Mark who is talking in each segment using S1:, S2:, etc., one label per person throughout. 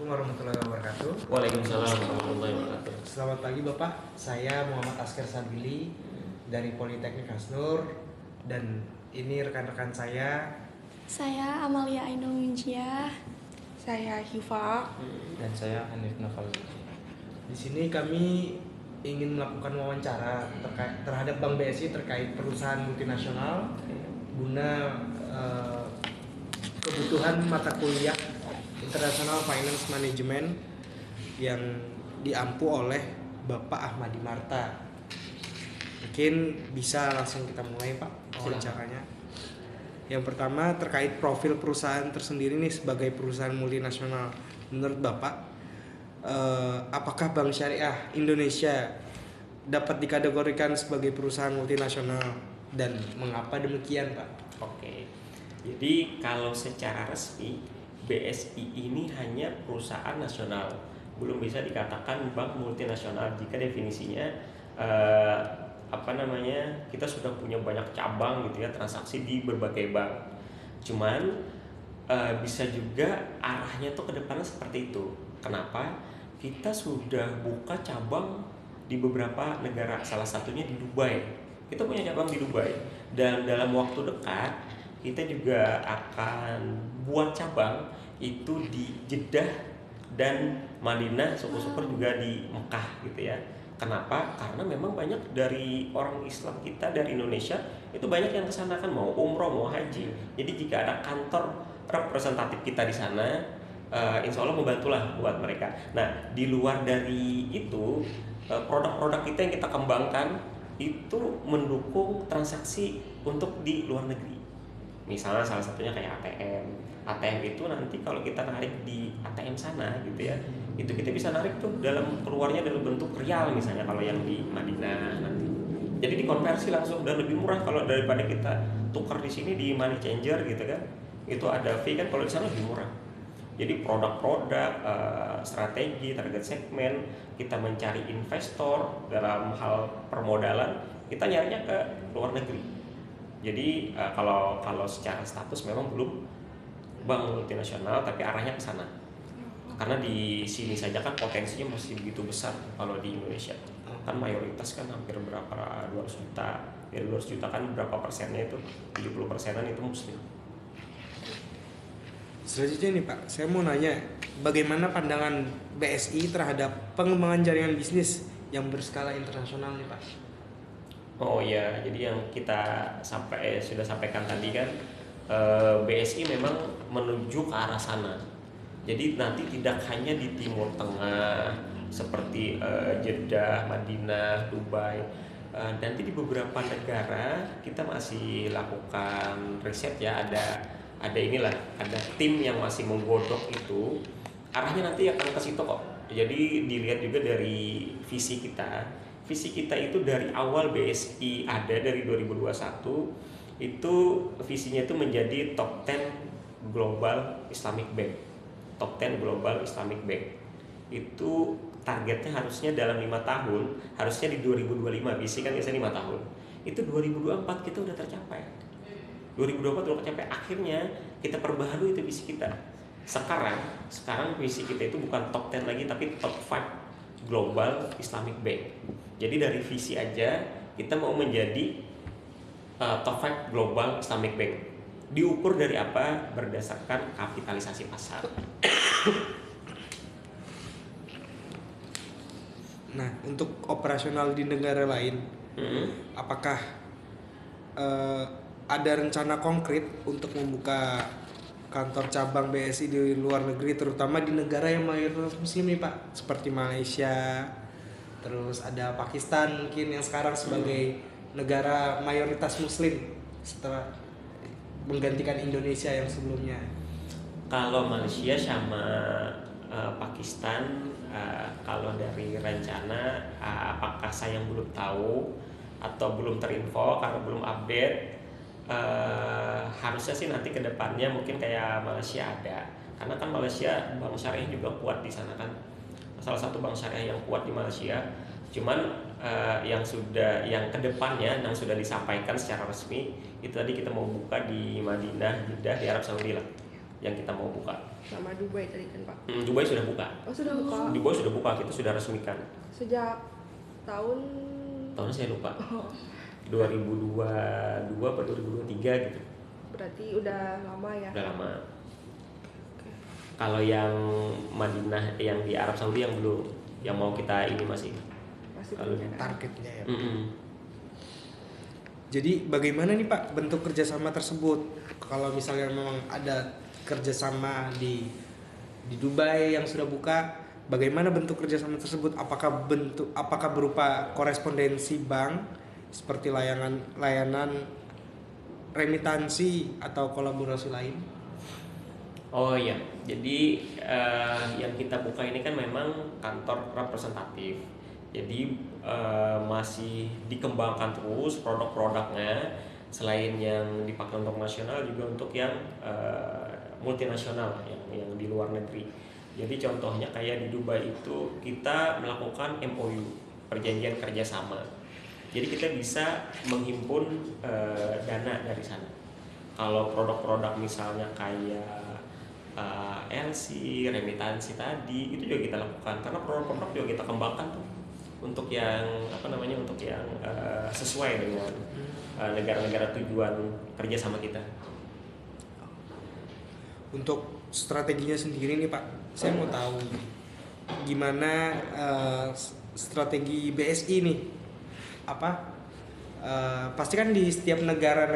S1: Assalamualaikum warahmatullahi wabarakatuh.
S2: Waalaikumsalam warahmatullahi wabarakatuh.
S1: Selamat pagi Bapak, saya Muhammad Askar Sabili dari Politeknik Hasnur. Dan ini rekan-rekan saya.
S3: Saya Amalia Ainul Munjiah.
S4: Saya Hifa.
S2: Dan saya Hanif Novel.
S1: Di sini kami ingin melakukan wawancara terhadap Bank BSI terkait perusahaan multinasional guna kebutuhan mata kuliah International Finance Management yang diampu oleh Bapak Ahmadi Marta. Mungkin bisa langsung kita mulai Pak wawancaranya. Yang pertama terkait profil perusahaan tersendiri nih sebagai perusahaan multinasional. Menurut Bapak, apakah Bank Syariah Indonesia dapat dikategorikan sebagai perusahaan multinasional dan mengapa demikian Pak?
S2: Oke. Jadi kalau secara resmi BSI ini hanya perusahaan nasional, belum bisa dikatakan bank multinasional jika definisinya kita sudah punya banyak cabang gitu ya, transaksi di berbagai bank. Cuman bisa juga arahnya tuh ke depannya seperti itu. Kenapa? Kita sudah buka cabang di beberapa negara, salah satunya di Dubai. Kita punya cabang di Dubai dan dalam waktu dekat kita juga akan buat cabang itu di Jeddah dan Madinah, syukur-syukur juga di Mekah gitu ya. Kenapa? Karena memang banyak dari orang Islam kita dari Indonesia itu banyak yang kesana kan, mau umroh mau haji. Jadi jika ada kantor representatif kita di sana, insya Allah membantulah buat mereka. Nah di luar dari itu produk-produk kita yang kita kembangkan itu mendukung transaksi untuk di luar negeri. Misalnya salah satunya kayak ATM itu nanti kalau kita narik di ATM sana gitu ya, itu kita bisa narik tuh keluarnya dalam bentuk rial misalnya kalau yang di Madinah nanti. Jadi dikonversi langsung dan lebih murah kalau daripada kita tukar di sini di money changer gitu kan. Itu ada fee kan, kalau di sana lebih murah. Jadi produk-produk, strategi, target segmen, kita mencari investor dalam hal permodalan, kita nyarinya ke luar negeri. Jadi kalau secara status memang belum bank multinasional, tapi arahnya ke sana. Karena di sini saja kan potensinya masih begitu besar kalau di Indonesia. Kan mayoritas kan hampir berapa 200 juta. Dari 200 juta kan berapa persennya itu? 70%-an itu muslim.
S1: Selanjutnya nih Pak, saya mau nanya bagaimana pandangan BSI terhadap pengembangan jaringan bisnis yang berskala internasional nih Pak?
S2: Oh iya, jadi yang kita sudah sampaikan tadi kan, BSI memang menuju ke arah sana. Jadi nanti tidak hanya di Timur Tengah seperti Jeddah, Madinah, Dubai, nanti di beberapa negara kita masih lakukan riset ya, ada tim yang masih menggodok itu. Arahnya nanti akan ke situ kok. Jadi dilihat juga dari visi kita. Visi kita itu dari awal BSI ada dari 2021 itu visinya itu menjadi top 10 Global Islamic Bank. Top 10 Global Islamic Bank. Itu targetnya harusnya dalam 5 tahun, harusnya di 2025, visi kan biasanya 5 tahun. Itu 2024 kita udah tercapai. 2024 udah tercapai, akhirnya kita perbaharui itu visi kita. Sekarang visi kita itu bukan top 10 lagi tapi top 5 Global Islamic Bank. Jadi dari visi aja kita mau menjadi top 5 Global Islamic Bank. Diukur dari apa? Berdasarkan kapitalisasi pasar.
S1: Nah, untuk operasional di negara lain, apakah ada rencana konkret untuk membuka kantor cabang BSI di luar negeri, terutama di negara yang mayoritas muslim nih Pak, seperti Malaysia, terus ada Pakistan mungkin yang sekarang sebagai negara mayoritas muslim setelah menggantikan Indonesia yang sebelumnya.
S2: Kalau Malaysia sama Pakistan, kalau dari rencana, apakah saya yang belum tahu atau belum terinfo karena belum update. Harusnya sih nanti ke depannya mungkin kayak Malaysia ada, karena kan Malaysia bank syariah juga kuat di sana kan, salah satu bank syariah yang kuat di Malaysia. Cuman yang ke depannya yang sudah disampaikan secara resmi itu tadi kita mau buka di Madinah, Jeddah, di Arab Saudi lah. yang kita mau buka.
S4: Sama Dubai tadi kan Pak.
S2: Dubai sudah buka.
S4: Oh sudah buka.
S2: Dubai sudah buka, kita sudah resmikan.
S4: Sejak tahun.
S2: Tahunnya saya lupa. 2022 atau 2023 gitu.
S4: Berarti udah lama ya.
S2: Udah lama. Kalau yang Madinah, yang di Arab Saudi yang belum, yang mau kita ini masih kalau
S4: belum.
S1: Targetnya ya.
S2: Mm-mm.
S1: Jadi bagaimana nih Pak bentuk kerjasama tersebut? Kalau misalnya memang ada kerjasama di Dubai yang sudah buka, bagaimana bentuk kerjasama tersebut? Apakah berupa korespondensi bank seperti layanan remitansi atau kolaborasi lain?
S2: Oh iya, jadi yang kita buka ini kan memang kantor representatif. Jadi masih dikembangkan terus produk-produknya, selain yang dipakai untuk nasional juga untuk yang multinasional, yang di luar negeri. Jadi contohnya kayak di Dubai itu kita melakukan MOU, perjanjian kerjasama. Jadi kita bisa menghimpun dana dari sana. Kalau produk-produk misalnya kayak LC, remitansi tadi, itu juga kita lakukan karena produk-produk juga kita kembangkan tuh untuk yang untuk yang sesuai dengan negara-negara tujuan kerja sama kita.
S1: Untuk strateginya sendiri nih Pak, saya mau tahu gimana strategi BSI nih. Pasti kan di setiap negara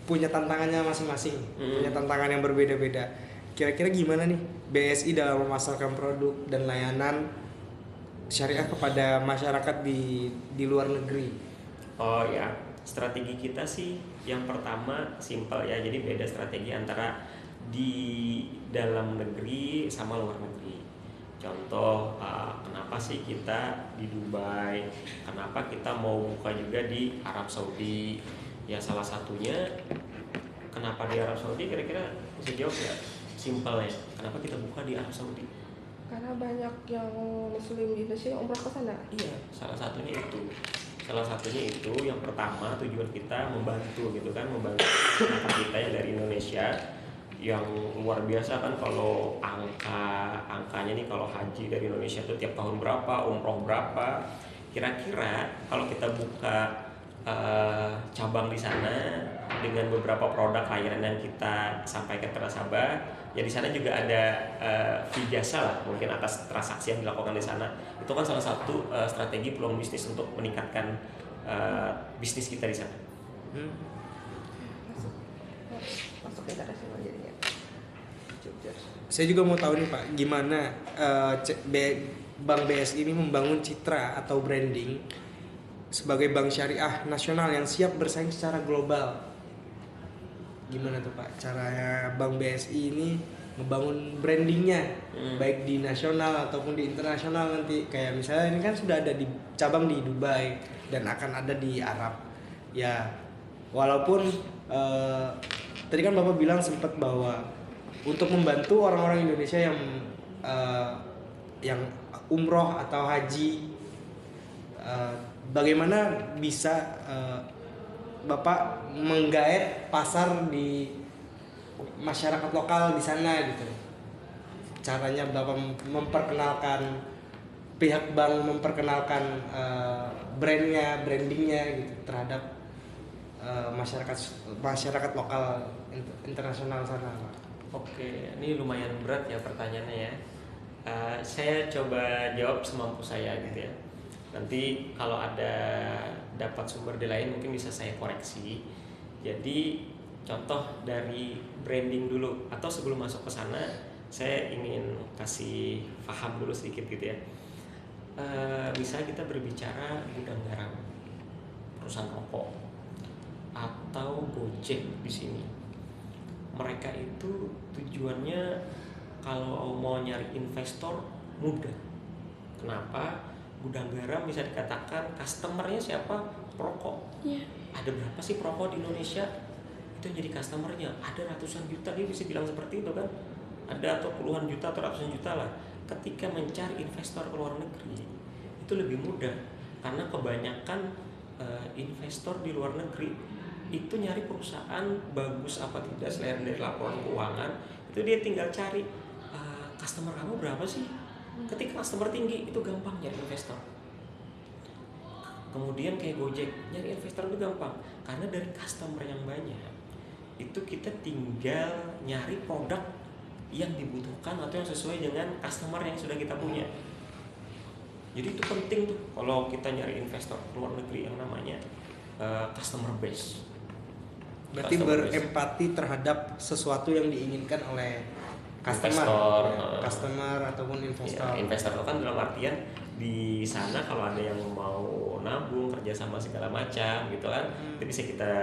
S1: punya tantangannya masing-masing, punya tantangan yang berbeda-beda. Kira-kira gimana nih BSI dalam memasarkan produk dan layanan syariah kepada masyarakat di luar negeri?
S2: Oh ya, strategi kita sih yang pertama simpel ya, jadi beda strategi antara di dalam negeri sama luar negeri. Contoh, kenapa sih kita di Dubai, kenapa kita mau buka juga di Arab Saudi? Ya salah satunya kenapa di Arab Saudi, kira-kira bisa jawab ya? Simpel ya, kenapa kita buka di Arab Saudi?
S4: Karena banyak yang muslim di Indonesia yang umrah ke sana.
S2: Iya, salah satunya itu yang pertama, tujuan kita membantu gitu kan, membantu kita yang dari Indonesia yang luar biasa kan. Kalau angkanya nih, kalau haji dari Indonesia tuh tiap tahun berapa, umroh berapa. Kira-kira kalau kita buka cabang di sana dengan beberapa produk layanan yang kita sampaikan ke nasabah, ya di sana juga ada fee jasa lah mungkin atas transaksi yang dilakukan di sana. Itu kan salah satu strategi peluang bisnis untuk meningkatkan bisnis kita di sana.
S4: Masuk internasional jadinya.
S1: Saya juga mau tahu nih Pak, gimana Bank BSI ini membangun citra atau branding sebagai bank syariah nasional yang siap bersaing secara global. Gimana tuh Pak caranya Bank BSI ini membangun brandingnya, baik di nasional ataupun di internasional nanti? Kayak misalnya ini kan sudah ada di cabang di Dubai dan akan ada di Arab. Ya, walaupun tadi kan Bapak bilang sempat bahwa untuk membantu orang-orang Indonesia yang umroh atau haji, bagaimana bisa Bapak menggaet pasar di masyarakat lokal di sana gitu? Caranya Bapak memperkenalkan, pihak bank memperkenalkan brandingnya gitu terhadap masyarakat lokal internasional sana, Pak.
S2: Oke, ini lumayan berat ya pertanyaannya ya. Saya coba jawab semampu saya gitu ya. Nanti kalau ada dapat sumber di lain mungkin bisa saya koreksi. Jadi contoh dari branding dulu, atau sebelum masuk ke sana saya ingin kasih paham dulu sedikit gitu ya. Misalnya kita berbicara gudang garam, perusahaan rokok, atau Gojek di sini. Mereka itu tujuannya kalau mau nyari investor mudah. Kenapa? Gudang garam bisa dikatakan customernya siapa? Perokok.
S3: Iya.
S2: Ada berapa sih perokok di Indonesia? Itu yang jadi customernya. Ada ratusan juta, dia bisa bilang seperti itu kan? Ada atau puluhan juta atau ratusan juta lah. Ketika mencari investor ke luar negeri itu lebih mudah, karena kebanyakan investor di luar negeri itu nyari perusahaan bagus apa tidak selain dari laporan keuangan, itu dia tinggal cari customer kamu berapa sih. Ketika customer tinggi itu gampang nyari investor. Kemudian kayak Gojek, nyari investor itu gampang karena dari customer yang banyak itu kita tinggal nyari produk yang dibutuhkan atau yang sesuai dengan customer yang sudah kita punya. Jadi itu penting tuh kalau kita nyari investor ke luar negeri yang namanya customer base.
S1: Berarti
S2: Customer base.
S1: berempati terhadap sesuatu yang diinginkan oleh customer,
S2: Investor,
S1: customer ataupun investor.
S2: Ya, investor itu kan dalam artian di sana kalau ada yang mau nabung kerjasama segala macam gitu kan, itu bisa kita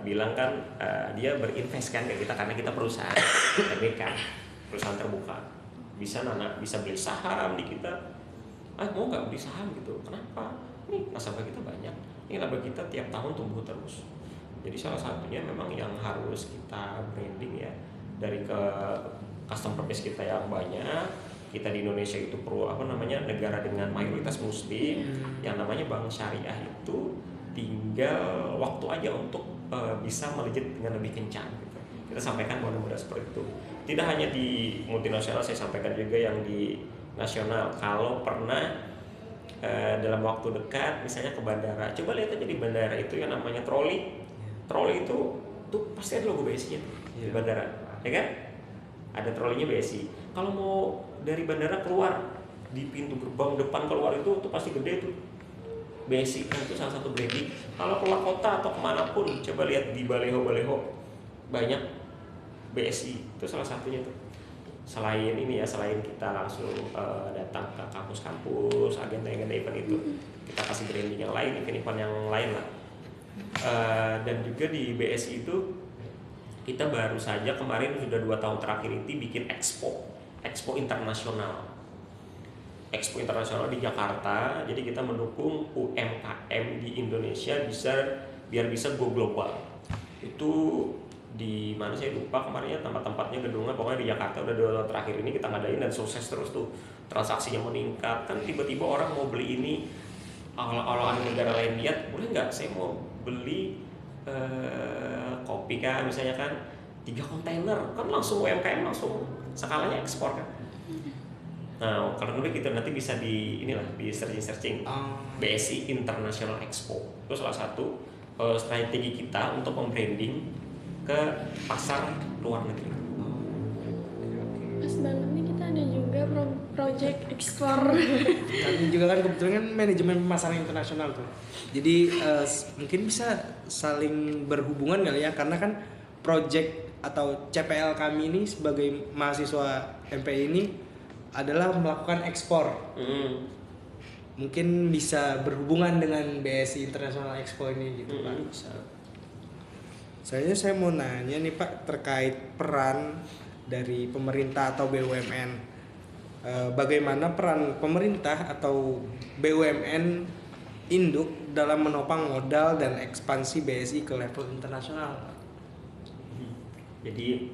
S2: bilang kan dia berinvest kan kayak kita karena kita perusahaan TBK, perusahaan terbuka, bisa bisa beli saham di kita. Mau nggak beli saham gitu? Kenapa? Ini nasabah kita banyak, ini laba kita tiap tahun tumbuh terus. Jadi salah satunya memang yang harus kita branding ya dari ke customer base kita yang banyak. Kita di Indonesia itu perlu negara dengan mayoritas muslim, yang namanya bank syariah itu tinggal waktu aja untuk bisa melejit dengan lebih kencang gitu. Kita sampaikan model-model seperti itu. Tidak hanya di multinasional, saya sampaikan juga yang di nasional. Kalau pernah dalam waktu dekat misalnya ke bandara, coba lihat aja di bandara itu yang namanya troli itu tuh pasti ada logo BSI-nya di bandara, ya kan? Ada trolinya BSI. Kalau mau dari bandara keluar di pintu gerbang depan keluar itu tuh pasti gede tuh BSI, itu salah satu branding. Kalau keluar kota atau kemanapun, coba lihat di baleho banyak BSI, itu salah satunya tuh. Selain ini ya, selain kita langsung datang ke kampus-kampus, agenda-agenda event itu, kita kasih branding yang lain, event-event yang lain lah. Dan juga di BSI itu kita baru saja kemarin sudah 2 tahun terakhir ini bikin Expo internasional di Jakarta. Jadi kita mendukung UMKM di Indonesia biar bisa go global. Itu di mana saya lupa kemarinnya tempat-tempatnya, gedungnya, pokoknya di Jakarta udah 2 tahun terakhir ini kita ngadain dan sukses terus tuh, transaksinya meningkat. Kan tiba-tiba orang mau beli ini, awal-awal ada negara lain lihat, boleh nggak saya mau beli kopi kan misalnya kan 3 kontainer kan langsung UMKM langsung skalanya ekspor kan. Nah kalau dulu gitu nanti bisa di searching BSI International Expo, itu salah satu strategi kita untuk membranding ke pasar luar negeri.
S3: Pas banget nih kita ada juga project ekspor.
S1: Kami juga kan kebetulan kan manajemen pemasaran internasional tuh. Jadi mungkin bisa saling berhubungan kali ya, karena kan project atau CPL kami ini sebagai mahasiswa MPI ini adalah melakukan ekspor. Mungkin bisa berhubungan dengan BSI International Expo ini gitu Pak. Saya mau nanya nih Pak terkait peran dari pemerintah atau BUMN. Bagaimana peran pemerintah atau BUMN induk dalam menopang modal dan ekspansi BSI ke level internasional?
S2: Jadi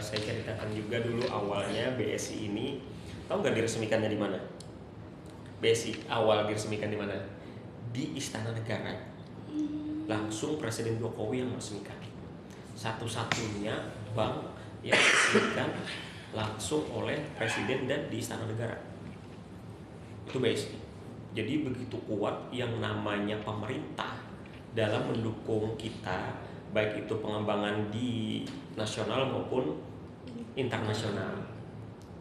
S2: saya ceritakan juga dulu awalnya BSI ini, tahu nggak diresmikannya di mana? BSI awal diresmikan di mana? Di Istana Negara. Langsung Presiden Jokowi yang meresmikan. Satu-satunya bank yang diresmikan langsung oleh Presiden dan di Istana Negara. Itu BSI. Jadi begitu kuat yang namanya pemerintah dalam mendukung kita, baik itu pengembangan di nasional maupun internasional.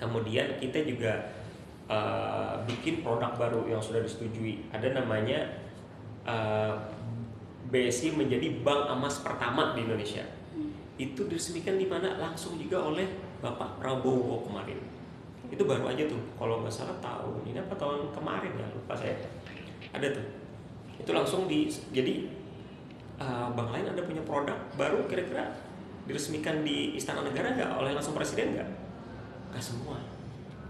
S2: Kemudian kita juga bikin produk baru yang sudah disetujui. Ada namanya BSI menjadi bank emas pertama di Indonesia. Itu diresmikan di mana? Langsung juga oleh Bapak Prabowo kemarin. Itu baru aja tuh, kalau nggak salah tahun ini apa tahun kemarin ya, lupa saya. Ada tuh. Itu langsung jadi bank lain ada punya produk baru kira-kira diresmikan di Istana Negara nggak oleh langsung Presiden nggak? Nggak semua.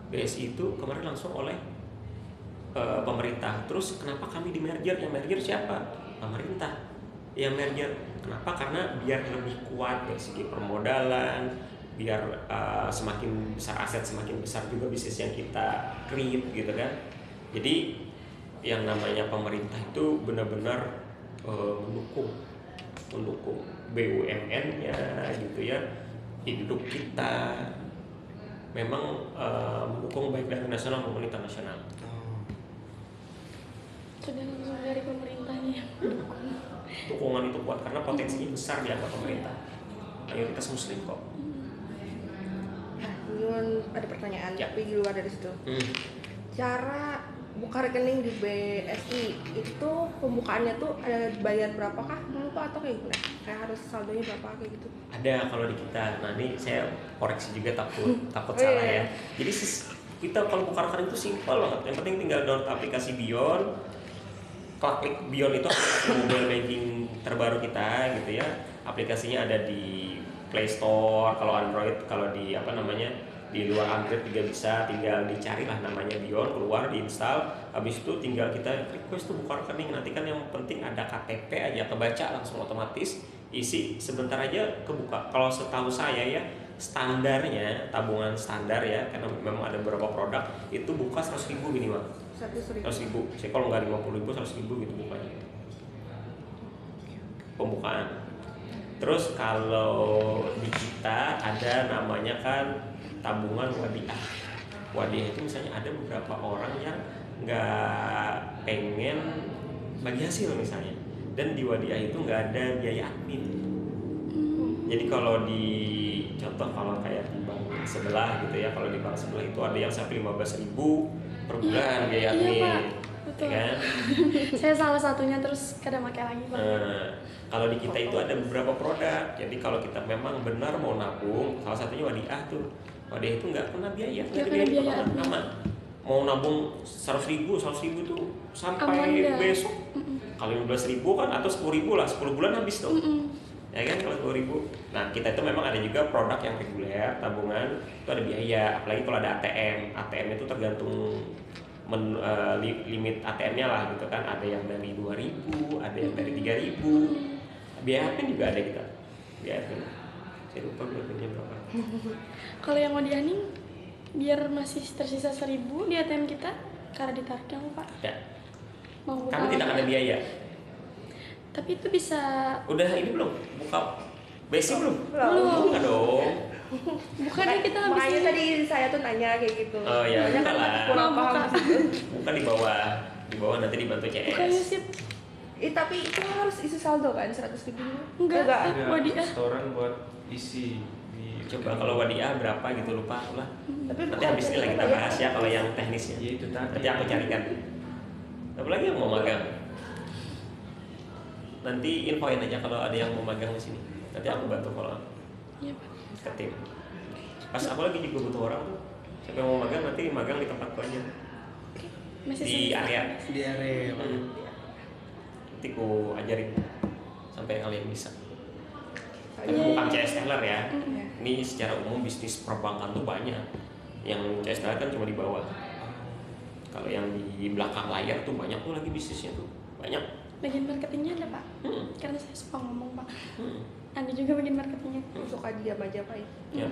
S2: BSI itu kemarin langsung oleh pemerintah. Terus kenapa kami di merger? Yang merger siapa? Pemerintah. Yang merger. Kenapa? Karena biar lebih kuat dari segi permodalan, biar semakin besar aset, semakin besar juga bisnis yang kita create gitu kan. Jadi yang namanya pemerintah itu benar-benar mendukung mendukung BUMN-nya gitu ya, hidup kita memang mendukung baik dari nasional maupun internasional.
S3: Sudah langsung dari pemerintahnya yang mendukung.
S2: Dukungan itu kuat karena potensinya besar di angka pemerintah, mayoritas muslim kok.
S4: Nah, Yun ada pertanyaan
S2: Ya.
S4: tapi di luar dari situ. Cara buka rekening di BSI itu pembukaannya tuh ada bayar berapa kah dulu Pak atau kayak gimana? Kayak harus saldonya berapa kayak gitu?
S2: Ada kalau di kita. Nah ini saya koreksi juga takut
S4: Oh,
S2: salah
S4: iya.
S2: ya. Jadi kita kalau buka rekening itu simpel banget. Yang penting tinggal download aplikasi Bion, klik Bion itu aplikasi mobile banking terbaru kita gitu ya. Aplikasinya ada di Play Store kalau Android, kalau di di luar Android juga bisa, tinggal dicari lah namanya Bion, keluar diinstal, habis itu tinggal kita request tuh buka rekening. Nanti kan yang penting ada KTP aja kebaca langsung otomatis, isi sebentar aja kebuka. Kalau setahu saya ya standarnya tabungan standar ya, karena memang ada beberapa produk itu buka 100.000 minimal.
S4: 100.000.
S2: 100.000, saya kalau nggak 50.000 100.000 gitu bukanya pembukaan. Terus kalau di kita ada namanya kan tabungan wadiah. Wadiah itu misalnya ada beberapa orang yang nggak pengen bagi hasil misalnya, dan di wadiah itu nggak ada biaya admin. Jadi kalau di contoh kalau kayak di bank sebelah gitu ya, kalau di bank sebelah itu ada yang sampai 15.000 per bulan biaya admin.
S3: Iya Pak, betul.
S2: Ya kan?
S3: Saya salah satunya terus kadang pakai lagi Pak.
S2: Kalau di kita itu ada beberapa produk. Jadi kalau kita memang benar mau nabung, salah satunya wadiah tuh. Wadiah itu nggak kena biaya, nggak ada
S3: kena biaya
S2: aman, aman. Mau nabung 100.000 tuh
S3: Aman
S2: sampai
S3: nggak?
S2: besok. Kalau 15.000 kan atau 10.000 lah, 10 bulan habis dong. Ya kan kalau 10.000. Nah kita itu memang ada juga produk yang reguler, tabungan itu ada biaya. Apalagi kalau ada ATM, ATM itu tergantung limit ATM-nya lah gitu kan. Ada yang dari 2.000, ada yang dari 3.000. Biaya admin juga ada kita. Biaya admin. Saya lupa biayanya berapa.
S3: Kalau yang mau dianing biar masih tersisa 1.000 di ATM kita karena ditariknya Pak.
S2: Ada.
S3: Mau buka
S2: Kami tidak ada biaya.
S3: Tapi itu bisa
S2: Udah ini belum? Buka basic belum?
S3: Belum.
S2: Buka dong.
S3: bukannya kita habis
S4: Makanya
S3: ini-
S4: tadi saya tuh nanya kayak gitu.
S2: Oh, iya,
S4: Soalnya kan
S2: buka lah.
S4: kurang
S3: Mau
S4: paham
S3: buka.
S4: di situ.
S2: Buka di bawah. Di bawah nanti dibantu
S3: bukannya
S2: CS.
S3: sih
S4: Tapi itu harus isi saldo kan 100.000?
S3: Enggak.
S5: Ada
S3: Wadiah.
S5: restoran buat isi di
S2: Coba kalau wadiah berapa gitu lupa lah.
S4: Tapi
S2: Nanti habis ini lah kita bahas ya kalau yang teknisnya.
S5: Ya itu tadi.
S2: Nanti aku carikan. Apalagi yang mau magang. Nanti infoin aja kalau ada yang mau magang di sini. Nanti aku bantu kalau
S3: Iya Pak.
S2: ke tim. Pas aku lagi juga butuh orang tuh. Siapa yang mau magang nanti magang di tempatku aja.
S3: Masih
S2: Di
S3: sisa.
S2: area.
S1: Di area Pak.
S2: Nanti ku ajarin sampai kalian bisa. Tapi
S3: Iya,
S2: bukan
S3: iya.
S2: CS teller ya.
S4: Iya.
S2: Ini secara umum bisnis perbankan tuh banyak. Yang CS teller kan cuma di bawah. Kalau yang di belakang layar tuh banyak tuh lagi bisnisnya tuh. Banyak.
S3: Bagian marketingnya ada Pak.
S2: Hmm.
S3: Karena saya suka ngomong Pak.
S2: Hmm.
S3: Ada juga bagian marketingnya.
S4: Suka diam aja Pak.
S2: Ya.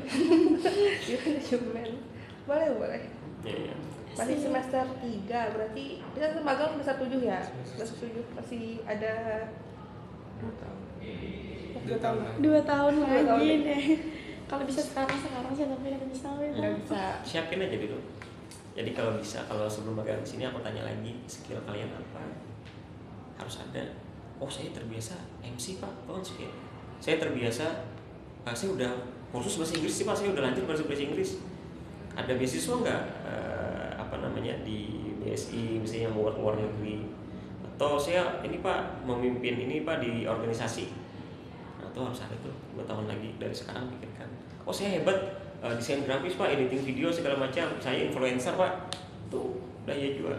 S4: Di manajemen. Boleh.
S2: Ya, ya.
S4: Masih semester 3 berarti kita tuh magang semester 7 ya? Semester 7 masih ada 2 tahun.
S1: 2 tahun.
S3: 2 tahun
S4: 2 tahun
S3: lagi
S4: lagi.
S3: deh. Kalau bisa sekarang sih tapi nggak bisa
S4: Nggak bisa.
S2: Siapin aja dulu. Jadi kalau bisa, kalau sebelum magang di sini aku tanya lagi skill kalian apa. Harus ada. Oh saya terbiasa MC Pak, apa kan skill? Saya terbiasa, saya udah kursus bahasa Inggris sih Pak, saya udah lanjut bahasa Inggris. Ada beasiswa nggak di BSI misalnya mau luar negeri? Atau saya ini Pak memimpin ini Pak di organisasi. Nah itu harus ada tuh 2 tahun lagi dari sekarang pikirkan. Oh saya hebat desain grafis Pak, editing video segala macam. Saya influencer Pak. Tuh daya jual.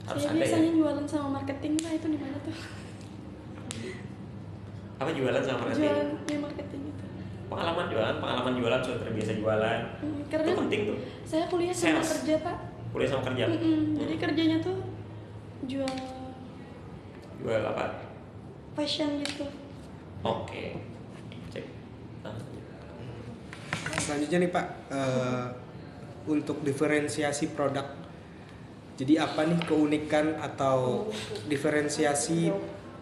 S2: Harus
S3: Saya
S2: ada
S3: biasanya
S2: ya.
S3: jualan sama marketing Pak, itu di mana tuh?
S2: Apa jualan sama marketing?
S3: Jualan di marketing itu.
S2: Pengalaman jualan sudah terbiasa jualan.
S3: Karena
S2: Itu penting tuh.
S3: saya kuliah sama
S2: Sales.
S3: kerja Pak.
S2: Kuliah sama kerja.
S3: Jadi kerjanya tuh jual
S2: Jual apa?
S3: fashion gitu.
S2: Oke. Cek. Nah,
S1: Selanjutnya nih Pak, untuk diferensiasi produk. Jadi apa nih keunikan atau diferensiasi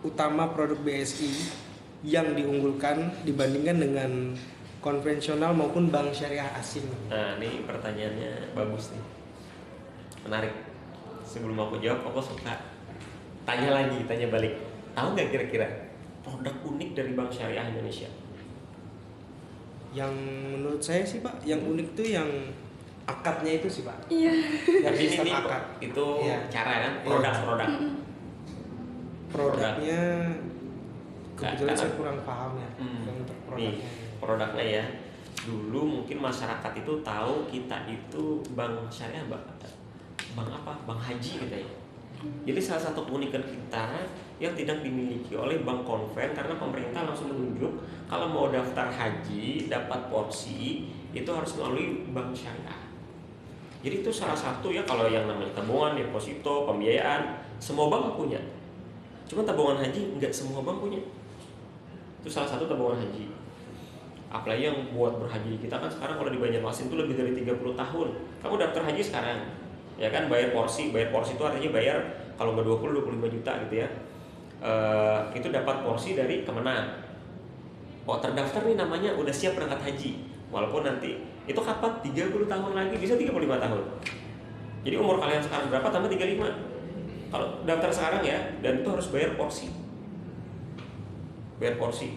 S1: utama produk BSI yang diunggulkan dibandingkan dengan konvensional maupun bank syariah asing?
S2: Nah, ini pertanyaannya bagus nih, menarik. Sebelum aku jawab, aku suka tanya balik. Tahu nggak kira-kira produk unik dari bank syariah Indonesia?
S1: Yang menurut saya sih Pak, yang unik tuh yang akadnya itu sih Pak.
S3: Iya.
S1: Yang
S2: Tapi
S1: sistem
S2: ini
S1: akad.
S2: itu
S1: Iya.
S2: cara kan,
S1: Iya.
S2: produk.
S1: Produknya kebetulan
S2: Karena-
S1: saya kurang paham ya.
S2: Hmm.
S1: Untuk
S2: Nih,
S1: produknya.
S2: produknya ya. Dulu mungkin masyarakat itu tahu kita itu bank syariah, bank apa? Bank haji gitu ya. Jadi salah satu keunikan kita yang tidak dimiliki oleh bank konven, karena pemerintah langsung menunjuk kalau mau daftar haji dapat porsi itu harus melalui bank syariah. Jadi itu salah satu ya, kalau yang namanya tabungan, deposito, pembiayaan, semua bank punya. Cuma tabungan haji nggak semua bank punya. Itu salah satu tabungan haji. Apalagi yang buat berhaji kita kan sekarang kalau di Banjarmasin itu lebih dari 30 tahun. Kamu daftar haji sekarang, ya kan, bayar porsi itu artinya bayar kalau nggak 20-25 juta gitu ya. Itu dapat porsi dari Kemenang. Oh, terdaftar nih namanya, udah siap berangkat haji. Walaupun nanti itu kapan? 30 tahun lagi, bisa 35 tahun. Jadi umur kalian sekarang berapa tambah 35. Kalau daftar sekarang ya, dan itu harus bayar porsi. Bayar porsi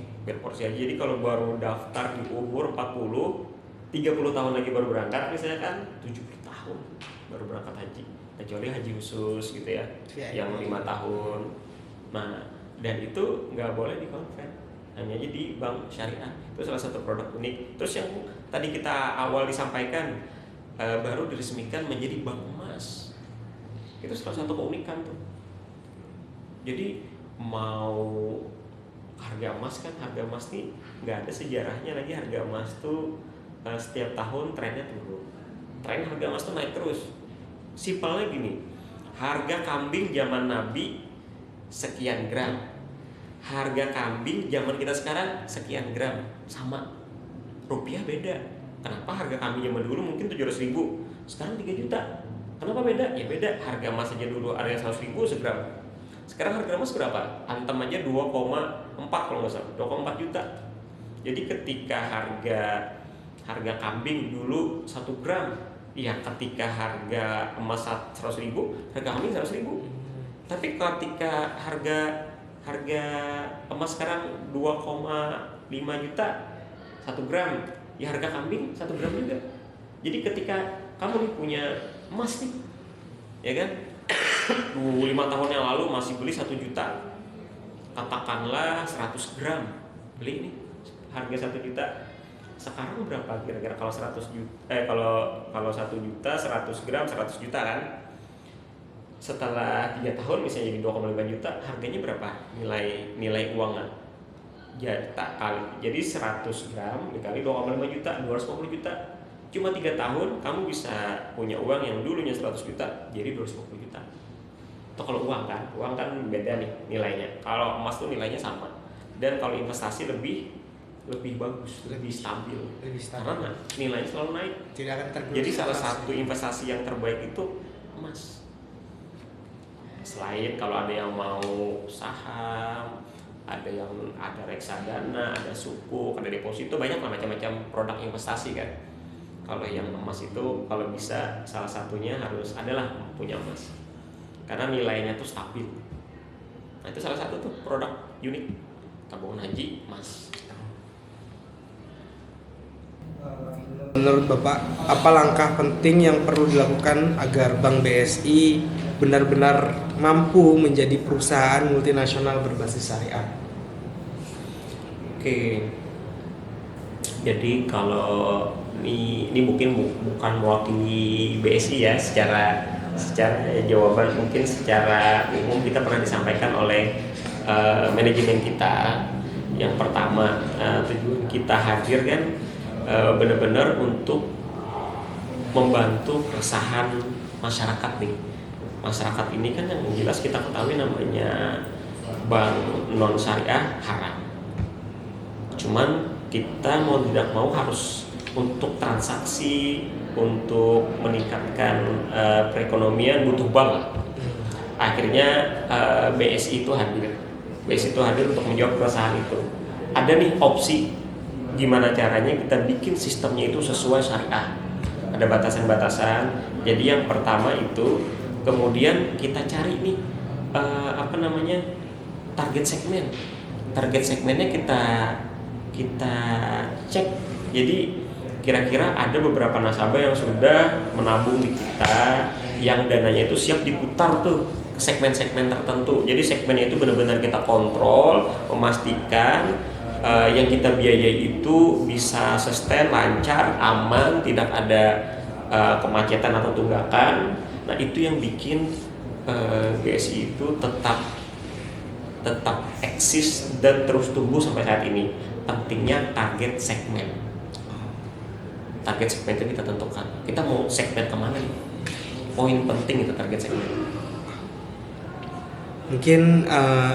S2: aja. Jadi kalau baru daftar di umur 40, 30 tahun lagi baru berangkat, misalnya kan 70 tahun baru berangkat haji. Kecuali haji khusus gitu ya, yang 5 tahun. Nah, dan itu nggak boleh di konven, hanya aja di bank syariah. Itu salah satu produk unik. Terus yang tadi kita awal disampaikan, baru diresmikan menjadi bank emas. Itu salah satu keunikan tuh. Jadi mau harga emas nih nggak ada sejarahnya lagi. Harga emas tuh setiap tahun trennya turun. Tren harga emas tuh naik terus. Simpelnya gini, harga kambing zaman Nabi sekian gram, harga kambing zaman kita sekarang sekian gram, sama. Rupiah beda. Kenapa harga kambing zaman dulu mungkin 700.000, sekarang 3 juta? Kenapa beda? Ya beda, harga emas aja dulu ada yang 100.000 segram. Sekarang harga emas berapa? Antem aja 2,4 kalau nggak salah, 2,4 juta. Jadi ketika harga kambing dulu 1 gram, ya ketika harga emas 100.000, harga kambing 100.000. Tapi ketika harga emas sekarang 2,5 juta 1 gram, ya harga kambing 1 gram juga. Jadi ketika kamu nih punya emas nih, ya kan, 5 tahun yang lalu masih beli 1 juta, katakanlah 100 gram beli nih harga 1 juta. Sekarang berapa kira-kira kalau 100 juta? Kalau 1 juta 100 gram 100 juta kan. Setelah 3 tahun misalnya jadi 2,5 juta, harganya berapa? Nilai uangnya. Jadi 100 gram dikali 2,5 juta, 250 juta. Cuma 3 tahun kamu bisa punya uang yang dulunya 100 juta jadi 250 juta. Itu kalau uang kan beda nih nilainya. Kalau emas tuh nilainya sama. Dan kalau investasi lebih bagus, lebih stabil. Karena nilainya selalu naik.
S1: Tidak akan tergerus.
S2: Jadi salah satu investasi yang terbaik itu emas. Selain kalau ada yang mau saham, ada reksadana, ada sukuk, ada deposito, banyak lah macam-macam produk investasi kan. Kalau yang emas itu kalau bisa salah satunya harus adalah punya emas. Karena nilainya tuh stabil. Nah, itu salah satu tuh produk unik tabungan haji emas.
S1: Menurut Bapak, apa langkah penting yang perlu dilakukan agar Bank BSI benar-benar mampu menjadi perusahaan multinasional berbasis syariah?
S2: Oke. Jadi kalau ini mungkin bukan mewakili BSI ya, secara jawaban mungkin secara umum kita pernah disampaikan oleh manajemen kita. Yang pertama, tujuan kita hadir kan benar-benar untuk membantu keresahan masyarakat nih. Masyarakat ini kan yang jelas kita ketahui namanya bank non syariah haram. Cuman kita mau tidak mau harus untuk transaksi, untuk meningkatkan perekonomian butuh bank. Akhirnya BSI itu hadir. BSI itu hadir untuk menjawab keresahan itu. ada nih opsi gimana caranya kita bikin sistemnya itu sesuai syariah. Ada batasan-batasan. Jadi yang pertama itu kemudian kita cari nih target segmen. Target segmennya kita cek. Jadi kira-kira ada beberapa nasabah yang sudah menabung di kita, yang dananya itu siap diputar tuh ke segmen-segmen tertentu. Jadi segmennya itu benar-benar kita kontrol, memastikan yang kita biayai itu bisa sustain, lancar, aman, tidak ada kemacetan atau tunggakan. Nah itu yang bikin BSI itu tetap eksis dan terus tumbuh sampai saat ini. Pentingnya target segmen. Target segmen itu kita tentukan. Kita mau segmen kemana nih? Poin penting itu target segmen.
S1: Mungkin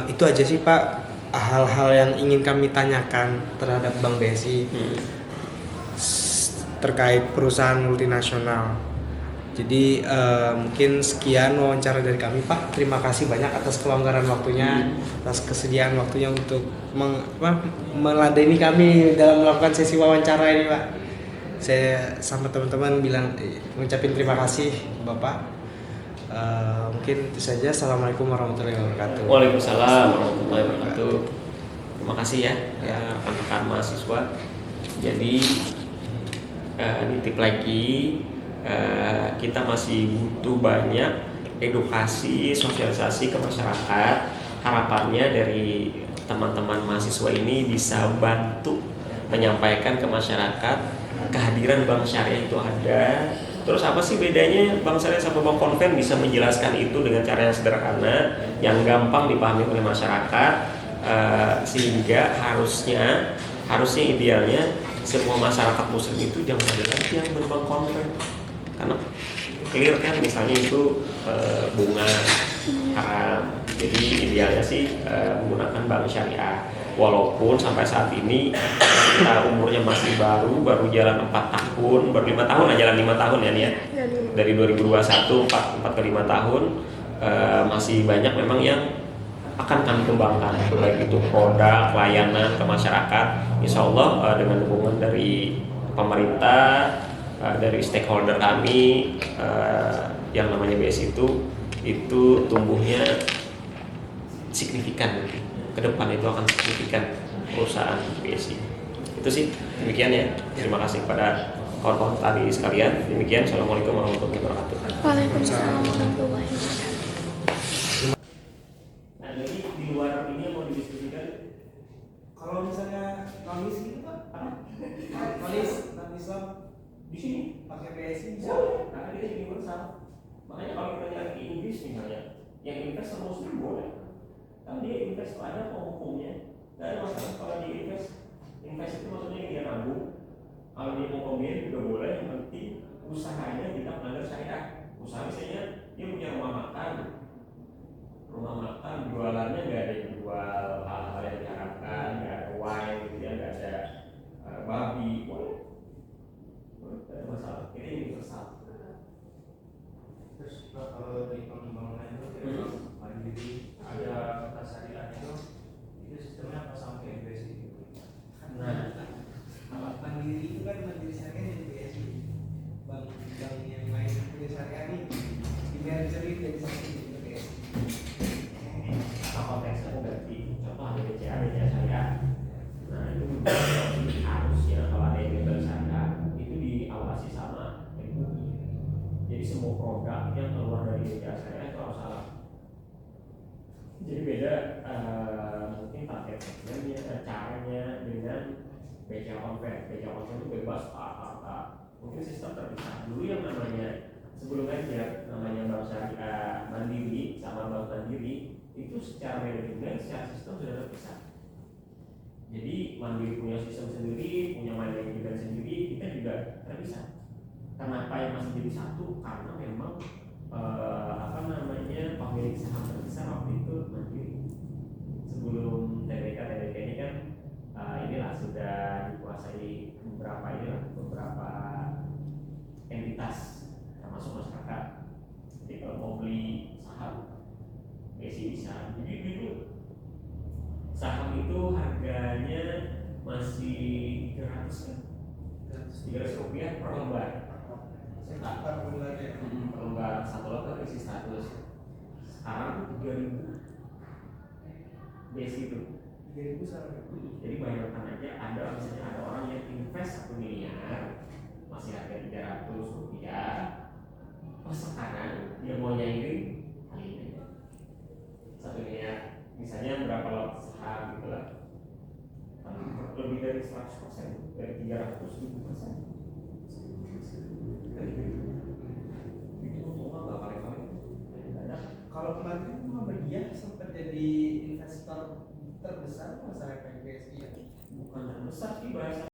S1: itu aja sih Pak, hal-hal yang ingin kami tanyakan terhadap Bank BSI terkait perusahaan multinasional. Jadi mungkin sekian wawancara dari kami Pak. Terima kasih banyak atas kelonggaran waktunya, atas kesediaan waktunya untuk meladeni kami dalam melakukan sesi wawancara ini Pak. Saya sama teman-teman mengucapkan terima kasih Bapak. Mungkin itu saja. Assalamualaikum warahmatullahi wabarakatuh.
S2: Waalaikumsalam warahmatullahi wabarakatuh. Terima kasih ya rekan-rekan mahasiswa. Jadi nitip lagi, kita masih butuh banyak edukasi, sosialisasi ke masyarakat. Harapannya dari teman-teman mahasiswa ini bisa bantu menyampaikan ke masyarakat kehadiran bank syariah itu ada. Terus apa sih bedanya bank syariah sama bank konven, bisa menjelaskan itu dengan cara yang sederhana, yang gampang dipahami oleh masyarakat, sehingga harusnya idealnya semua masyarakat muslim itu jangan ada lagi yang berbank konven, karena clear kan misalnya itu bunga haram. Jadi idealnya sih menggunakan bank syariah. Walaupun sampai saat ini kita umurnya masih baru jalan 4 tahun, baru 5 tahun lah, jalan 5 tahun ya nih ya. Dari 2021 4 ke 5 tahun, masih banyak memang yang akan kami kembangkan, baik itu produk, layanan ke masyarakat. Insya Allah dengan dukungan dari pemerintah, dari stakeholder kami, yang namanya BSI itu tumbuhnya signifikan. Ke depan itu akan signifikan perusahaan BSI. Itu sih, demikian ya. Terima kasih kepada kawan-kawan tadi sekalian. Demikian, assalamualaikum warahmatullahi wabarakatuh.
S3: Waalaikumsalam warahmatullahi wabarakatuh.
S2: Nah, jadi di luar ini yang mau didiskusikan,
S1: Kalau misalnya nonis gitu Pak, nonis Islam
S2: di sini
S1: pakai BSI bisa.
S2: karena dia universal. Makanya kalau kita nyari di Inggris misalnya, yang investor muslim boleh. Kan dia invest ada hukumnya. Gak ada masalah kalau dia invest itu maksudnya dia nabung. Kalau dia mau pembiayaan juga boleh, yang penting usahanya tidak melanggar syariah. Usaha misalnya dia punya rumah makan, jualannya nggak ada yang jual hal-hal yang diharapkan, nggak ada wine gitu ya, nggak ada babi, boleh, tidak ada masalah. Ini universal.
S5: Terus kalau di pengembangan itu mandiri ada kata syariah itu sistemnya apa sampai BSI gitu?
S2: Nah,
S1: mandiri itu kan mandiri syariah jadi BSI. Bank yang lain punya syariah nih di merger jadi satu jadi BSI.
S2: apa konteksnya berarti contoh ada BCA syariah. Nah itu juga harusnya kalau ada yang syariah itu diawasi sama MUI. Jadi semua produk yang keluar dari BCA syariah itu harus halal. Jadi beda mungkin target segmennya, caranya dengan BCA konven. BCA konven itu bebas mungkin sistem terpisah. Dulu yang namanya sebelum merger namanya bank syariah mandiri sama bank mandiri itu secara manajemen, secara sistem sudah terpisah. Jadi mandiri punya sistem sendiri, punya manajemen sendiri, kita juga terpisah. Kenapa yang masih jadi satu? Karena memang pemilik saham terbesar waktu itu mandiri. Sebelum TBK ini kan inilah sudah dikuasai beberapa entitas termasuk masyarakat. Jadi kalau mau beli saham BSI bisa. Jadi dulu saham itu harga harganya masih 300 kan? 300 rupiah per lembar. Cetak per lembar satu lembar isi status. Sekarang 3.000 base itu.
S1: 3.000 sama.
S2: Jadi bayangkan aja ada misalnya ada orang yang invest 1 miliar masih harga 300 rupiah. Oh sekarang dia mau nyairin kali ini 1 miliar misalnya berapa lot saham gitu lah, lebih dari 100%, dari 300.000%. Itu semua nggak paling-paling.
S1: Kalau kemarin Muhammadiyah sempat jadi investor terbesar masyarakat BSI ya?
S2: Bukan yang besar sih bahasa